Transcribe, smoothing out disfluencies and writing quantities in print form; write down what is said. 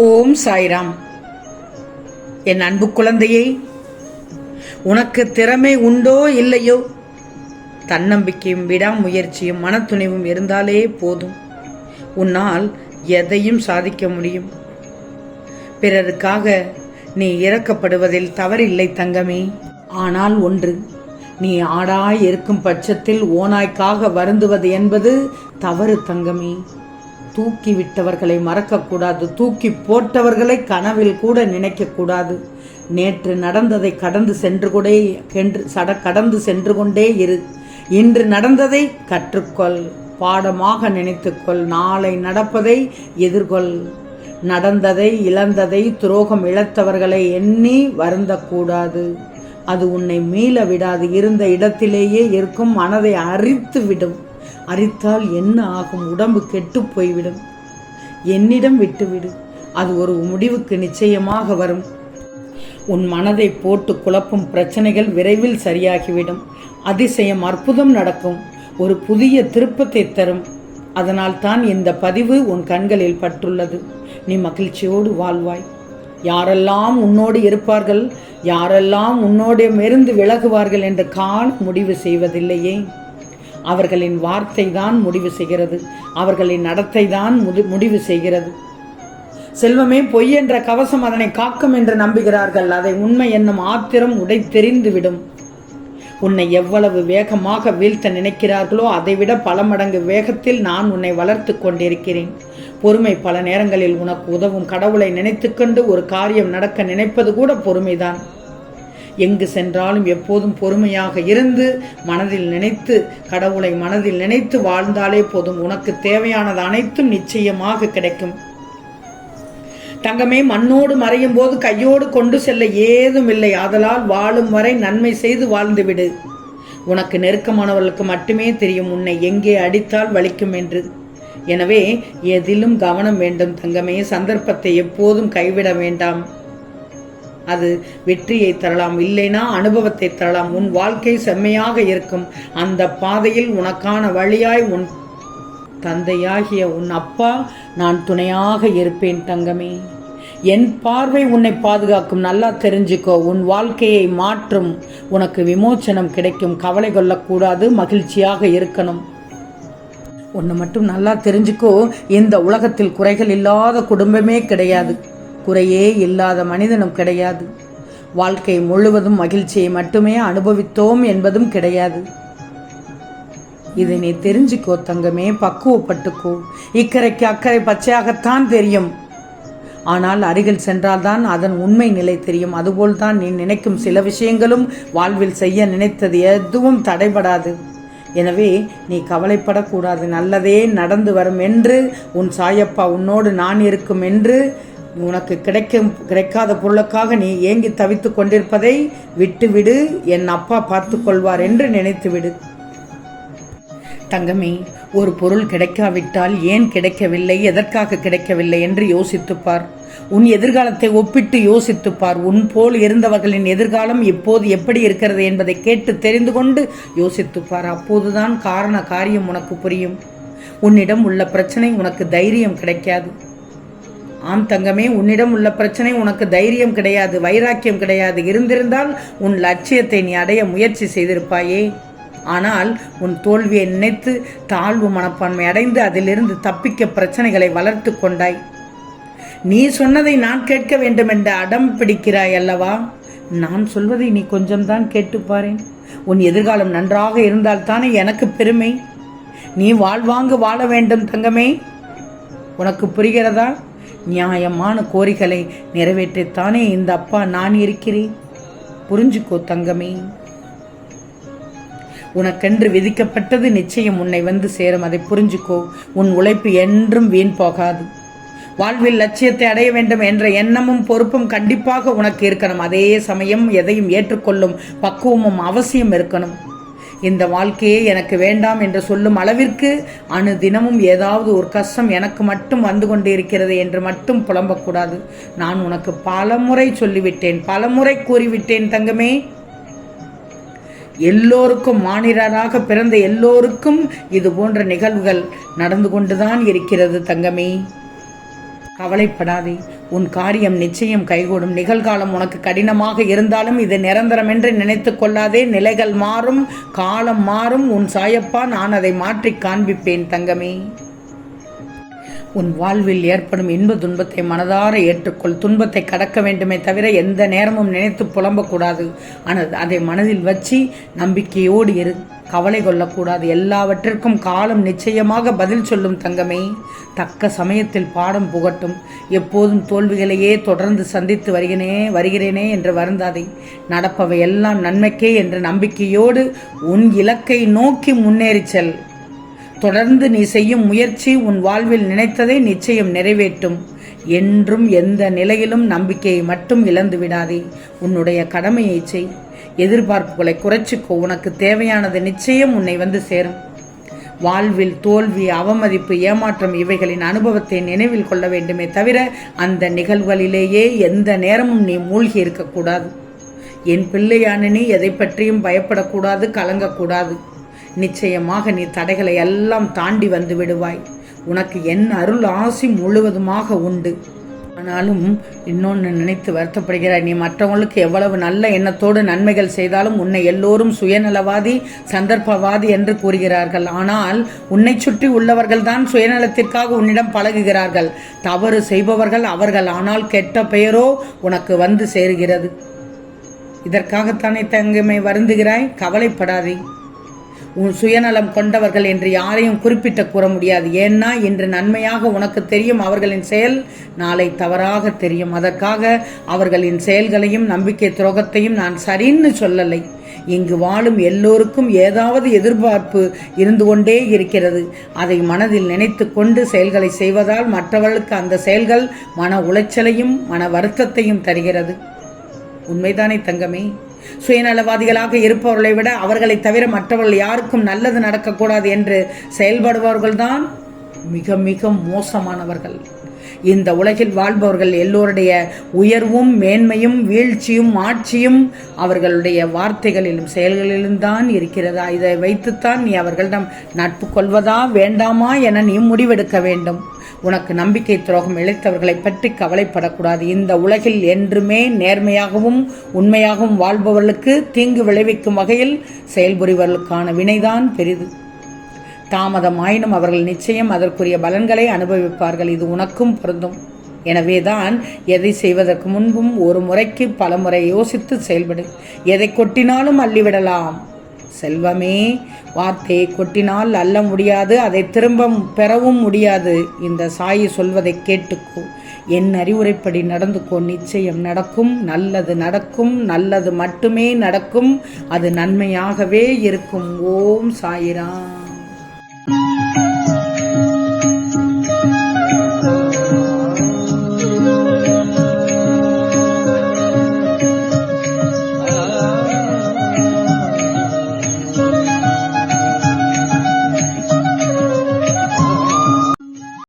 ஓம் சாய்ராம். என் அன்பு குழந்தையே, உனக்கு திறமை உண்டோ இல்லையோ, தன்னம்பிக்கையும் விடாமுயற்சியும் மனத்துணிவும் இருந்தாலே போதும். உன்னால் எதையும் சாதிக்க முடியும். பிறருக்காக நீ இறக்கப்படுவதில் தவறில்லை தங்கமே. ஆனால் ஒன்று, நீ ஆடாய் இருக்கும் பட்சத்தில் ஓநாய்க்காக வருந்துவது என்பது தவறு தங்கமே. தூக்கி விட்டவர்களை மறக்கக்கூடாது, தூக்கி போட்டவர்களை கனவில் கூட நினைக்கக்கூடாது. நேற்று நடந்ததை கடந்து சென்று கொண்டே இரு. இன்று நடந்ததை கற்றுக்கொள், பாடமாக நினைத்துக்கொள். நாளை நடப்பதை எதிர்கொள். நடந்ததை, இழந்ததை, துரோகம் இழத்தவர்களை எண்ணி வருந்தக்கூடாது. அது உன்னை மீள விடாது. இருந்த இடத்திலேயே இருக்கும். மனதை அரித்து விடும். அரித்தால் என்ன ஆகும்? உடம்பு கெட்டு போய்விடும். என்னிடம் விட்டுவிடு, அது ஒரு முடிவுக்கு நிச்சயமாக வரும். உன் மனதை போட்டு குழப்பும் பிரச்சனைகள் விரைவில் சரியாகிவிடும். அதிசயம், அற்புதம் நடக்கும். ஒரு புதிய திருப்பத்தை தரும். அதனால் தான் இந்த பதிவு உன் கண்களில் பட்டுள்ளது. நீ மகிழ்ச்சியோடு வாழ்வாய். யாரெல்லாம் உன்னோடு இருப்பார்கள், யாரெல்லாம் உன்னோடமிருந்து விலகுவார்கள் என்று காலம் முடிவு செய்வதில்லையே. அவர்களின் வார்த்தை தான் முடிவு செய்கிறது. அவர்களின் நடத்தை தான் முடிவு செய்கிறது. செல்வமே பொய் என்ற கவசம் அதனை காக்கும் என்று நம்புகிறார்கள். அதை உண்மை என்னும் ஆத்திரம் உடைத்தெறிந்து விடும். உன்னை எவ்வளவு வேகமாக வீழ்த்த நினைக்கிறார்களோ அதைவிட பல மடங்கு வேகத்தில் நான் உன்னை வளர்த்து கொண்டிருக்கிறேன். பொறுமை பல நேரங்களில் உனக்கு உதவும். கடவுளை நினைத்துக்கொண்டு ஒரு காரியம் நடக்க நினைப்பது கூட பொறுமைதான். எங்கு சென்றாலும் எப்போதும் பொறுமையாக இருந்து கடவுளை மனதில் நினைத்து வாழ்ந்தாலே போதும். உனக்கு தேவையானது அனைத்தும் நிச்சயமாக கிடைக்கும். தங்கமே, மண்ணோடு மறையும் போது கையோடு கொண்டு செல்ல ஏதும் இல்லை. ஆதலால் வாழும் வரை நன்மை செய்து வாழ்ந்துவிடு. உனக்கு நெருக்கமானவர்களுக்கு மட்டுமே தெரியும் உன்னை எங்கே அடித்தால் வலிக்கும் என்று. எனவே எதிலும் கவனம் வேண்டும் தங்கமே. சந்தர்ப்பத்தை எப்போதும் கைவிட வேண்டாம். அது வெற்றியை தரலாம், இல்லைனா அனுபவத்தை தரலாம். உன் வாழ்க்கை செம்மையாக இருக்கும். அந்த பாதையில் உனக்கான வழியாய் உன் தந்தையாகிய உன் அப்பா நான் துணையாக இருப்பேன் தங்கமே. என் பார்வை உன்னை பாதுகாக்கும். நல்லா தெரிஞ்சுக்கோ. உன் வாழ்க்கையை மாற்றும். உனக்கு விமோச்சனம் கிடைக்கும். கவலை கொள்ளக்கூடாது, மகிழ்ச்சியாக இருக்கணும். ஒன்று மட்டும் நல்லா தெரிஞ்சுக்கோ, இந்த உலகத்தில் குறைகள் இல்லாத குடும்பமே கிடையாது. குறையே இல்லாத மனிதனும் கிடையாது. வாழ்க்கை முழுவதும் மகிழ்ச்சியை மட்டுமே அனுபவித்தோம் என்பதும் கிடையாது. இதை நீ தெரிஞ்சுக்கோ தங்கமே. பக்குவப்பட்டுக்கோ. இக்கரைக்கு அக்கறை பச்சையாகத்தான் தெரியும். ஆனால் அருகில் சென்றால்தான் அதன் உண்மை நிலை தெரியும். அதுபோல்தான் நீ நினைக்கும் சில விஷயங்களும் வாழ்வில் செய்ய நினைத்தது எதுவும் தடைபடாது. எனவே நீ கவலைப்படக்கூடாது. நல்லதே நடந்து வரும் என்று உன் சாயப்பா உன்னோடு நான் இருக்கும் என்று. உனக்கு கிடைக்காத பொருளுக்காக நீ ஏங்கி தவித்து கொண்டிருப்பதை விட்டுவிடு. என் அப்பா பார்த்து கொள்வார் என்று நினைத்துவிடு. தங்கமே, ஒரு பொருள் கிடைக்காவிட்டால் ஏன் கிடைக்கவில்லை, எதற்காக கிடைக்கவில்லை என்று யோசித்துப்பார். உன் எதிர்காலத்தை ஒப்பிட்டு யோசித்துப்பார். உன் போல் இருந்தவர்களின் எதிர்காலம் இப்போது எப்படி இருக்கிறது என்பதை கேட்டு தெரிந்து கொண்டு யோசித்துப்பார். அப்போதுதான் காரியம் உனக்கு புரியும். உன்னிடம் உள்ள பிரச்சனை உனக்கு தைரியம் கிடைக்காது. ஆம் தங்கமே, உன்னிடம் உள்ள பிரச்சனை உனக்கு தைரியம் கிடையாது, வைராக்கியம் கிடையாது. இருந்திருந்தால் உன் லட்சியத்தை நீ அடைய முயற்சி செய்திருப்பாயே. ஆனால் உன் தோல்வியை நினைத்து தாழ்வு மனப்பான்மை அடைந்து அதிலிருந்து தப்பிக்க பிரச்சனைகளை வளர்த்து கொண்டாய். நீ சொன்னதை நான் கேட்க வேண்டும் என்று அடம் பிடிக்கிறாய் அல்லவா? நான் சொல்வதை நீ கொஞ்சம்தான் கேட்டுப்பாரேன். உன் எதிர்காலம் நன்றாக இருந்தால் தானே எனக்கு பெருமை. நீ வாழ்வாங்கு வாழ வேண்டும் தங்கமே. உனக்கு புரிகிறதா? நியாயமான கோரிக்கைகளை நிறைவேற்றத்தானே இந்த அப்பா நான் இருக்கிறேன். புரிஞ்சுக்கோ தங்கமே. உனக்கென்று விதிக்கப்பட்டது நிச்சயம் உன்னை வந்து சேரும். அதை புரிஞ்சுக்கோ. உன் உழைப்பு என்றும் வீண் போகாது. வாழ்வில் லட்சியத்தை அடைய வேண்டும் என்ற எண்ணமும் பொறுப்பும் கண்டிப்பாக உனக்கு இருக்கணும். அதே சமயம் எதையும் ஏற்றுக்கொள்ளும் பக்குவமும் அவசியம் இருக்கணும். இந்த வாழ்க்கையே எனக்கு வேண்டாம் என்று சொல்லும் அளவிற்கு தினமும் ஏதாவது ஒரு கஷ்டம் எனக்கு மட்டும் வந்து கொண்டு இருக்கிறது என்று மட்டும் புலம்பக்கூடாது. நான் உனக்கு பலமுறை சொல்லிவிட்டேன், பலமுறை கூறிவிட்டேன் தங்கமே. எல்லோருக்கும், மானிடராக பிறந்த எல்லோருக்கும் இது போன்ற நிகழ்வுகள் நடந்து கொண்டுதான் இருக்கிறது தங்கமே. கவலைப்படாதே, உன் காரியம் நிச்சயம் கைகூடும். நிகழ்காலம் உனக்கு கடினமாக இருந்தாலும் இது நிரந்தரம் என்று நினைத்து கொள்ளாதே. நிலைகள் மாறும், காலம் மாறும். உன் சாயப்பா நான் அதை மாற்றி காண்பிப்பேன் தங்கமே. உன் வாழ்வில் ஏற்படும் இன்ப துன்பத்தை மனதார ஏற்றுக்கொள். துன்பத்தை கடக்க வேண்டுமே தவிர எந்த நேரமும் நினைத்து புலம்பக்கூடாது. ஆனால் அதை மனதில் வச்சு நம்பிக்கையோடு இரு. கவலை கொள்ளக்கூடாது. எல்லாவற்றிற்கும் காலம் நிச்சயமாக பதில் சொல்லும் தங்கமே. தக்க சமயத்தில் பாடம் புகட்டும். எப்போதும் தோல்விகளையே தொடர்ந்து சந்தித்து வருகிறேனே என்று வருந்தாதே. நடப்பவை எல்லாம் நன்மைக்கே என்ற நம்பிக்கையோடு உன் இலக்கை நோக்கி முன்னேறி செல். தொடர்ந்து நீ செய்யும் முயற்சி உன் வாழ்வில் நினைத்ததை நிச்சயம் நிறைவேற்றும். என்றும் எந்த நிலையிலும் நம்பிக்கையை மட்டும் இழந்து விடாதே. உன்னுடைய கடமையை செய். எதிர்பார்ப்புகளை குறைச்சிக்கோ. உனக்கு தேவையானது நிச்சயம் உன்னை வந்து சேரும். வாழ்வில் தோல்வி, அவமதிப்பு, ஏமாற்றம் இவைகளின் அனுபவத்தை நினைவில் கொள்ள வேண்டுமே தவிர அந்த நிகழ்வுகளிலேயே எந்த நேரமும் நீ மூழ்கி இருக்கக்கூடாது. என் பிள்ளையான நீ எதை பற்றியும் பயப்படக்கூடாது, கலங்கக்கூடாது. நிச்சயமாக நீ தடைகளை எல்லாம் தாண்டி வந்து விடுவாய். உனக்கு என் அருள் ஆசி முழுவதுமாக உண்டு. ஆனாலும் இன்னொன்று நினைத்து வருத்தப்படுகிறாய். நீ மற்றவங்களுக்கு எவ்வளவு நல்ல எண்ணத்தோடு நன்மைகள் செய்தாலும் உன்னை எல்லோரும் சுயநலவாதி, சந்தர்ப்பவாதி என்று கூறுகிறார்கள். ஆனால் உன்னை சுற்றி உள்ளவர்கள் தான் சுயநலத்திற்காக உன்னிடம் பழகுகிறார்கள். தவறு செய்பவர்கள் அவர்கள். ஆனால் கெட்ட பெயரோ உனக்கு வந்து சேருகிறது. இதற்காகத்தானே தங்கமே வருந்துகிறாய்? கவலைப்படாதே. உன் சுயநலம் கொண்டவர்கள் என்று யாரையும் குறிப்பிட்டு கூற முடியாது. ஏன்னா இன்று நன்மையாக உனக்கு தெரியும் அவர்களின் செயல், நாளை தவறாக தெரியும். அதற்காக அவர்களின் செயல்களையும் நம்பிக்கை துரோகத்தையும் நான் சரின்னு சொல்லலை. இங்கு வாழும் எல்லோருக்கும் ஏதாவது எதிர்பார்ப்பு இருந்து கொண்டே இருக்கிறது. அதை மனதில் நினைத்து கொண்டு செயல்களை செய்வதால் மற்றவர்களுக்கு அந்த செயல்கள் மன உளைச்சலையும் மன வருத்தத்தையும் தருகிறது. உண்மைதானே தங்கமே? சுயநலவாதிகளாக இருப்பவர்களை விட அவர்களை தவிர மற்றவர்கள் யாருக்கும் நல்லது நடக்கக்கூடாது என்று செயல்படுபவர்கள்தான் மிக மிக மோசமானவர்கள். இந்த உலகில் வாழ்பவர்கள் எல்லோருடைய உயர்வும் மேன்மையும் வீழ்ச்சியும் ஆட்சியும் அவர்களுடைய வார்த்தைகளிலும் செயல்களிலும் தான் இருக்கிறதா? இதை வைத்துத்தான் நீ அவர்களிடம் நட்பு கொள்வதா வேண்டாமா என நீ முடிவெடுக்க வேண்டும். உனக்கு நம்பிக்கை துரோகம் இழைத்தவர்களை பற்றி கவலைப்படக்கூடாது. இந்த உலகில் என்றுமே நேர்மையாகவும் உண்மையாகவும் வாழ்பவர்களுக்கு தீங்கு விளைவிக்கும் வகையில் செயல்புரிவர்களுக்கான வினைதான் பெரிது. தாமதமாயினும் அவர்கள் நிச்சயம் அதற்குரிய பலன்களை அனுபவிப்பார்கள். இது உனக்கும் பொருந்தும். எனவேதான் எதை செய்வதற்கு முன்பும் ஒரு முறைக்கு பல முறை யோசித்து செயல்படு. எதை கொட்டினாலும் அள்ளிவிடலாம் செல்வமே. வார்த்தையை கொட்டினால் அள்ள முடியாது, அதை திரும்ப பெறவும் முடியாது. இந்த சாயி சொல்வதை கேட்டுக்கோ. என் அறிவுரைப்படி நடந்துக்கோ. நிச்சயம் நடக்கும். நல்லது நடக்கும். நல்லது மட்டுமே நடக்கும். அது நன்மையாகவே இருக்கும். ஓம் சாயிராம்.